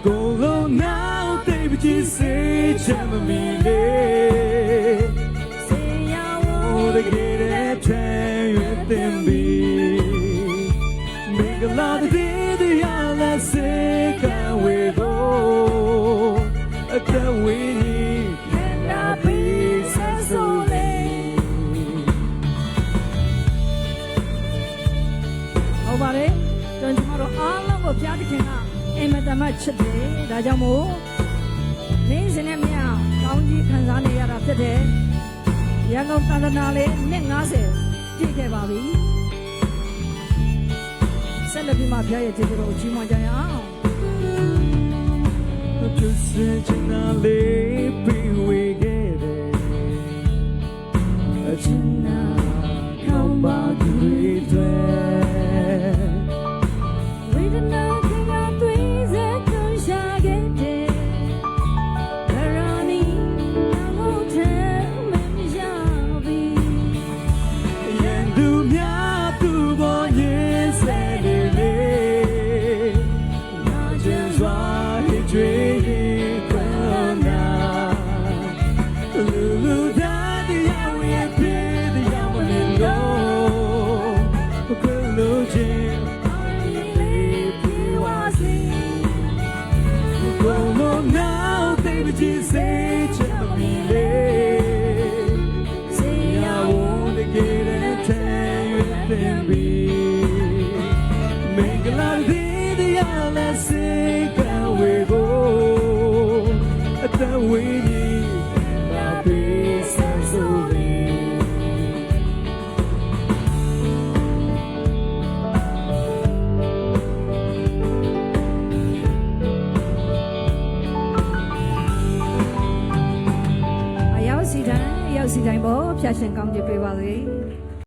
Go now, baby, just say, Jamie, say, I want to get a train with them. Make a lot of it, I'll say, can we go? Can we? Can I be so late? Nobody, don't you know all of the things? အိမ်မတမချစ်တယ်ဒါကြောင့်မို့နေစဉ်နဲ့မြကောင်းကြီးခံစားနေရတာဖြစ်တယ်ရန်ကုန်တန်တနာလေးနှစ်90ပြည့်ခဲ့ပါပြီဆက်လက်ပြီးမှဖျားရဲ့ကျေးဇူးတော်ကိုချီးမွမ်းကြရအောင်ချစ်စင်ချင်နာလေးပြီးဝေခဲ့တယ်အချင်နာကောင်းပါသူတွေဝေဒနာစီတိုင်းပေါ်ဖျားရှင်ကောင်းကြပေးပါစေ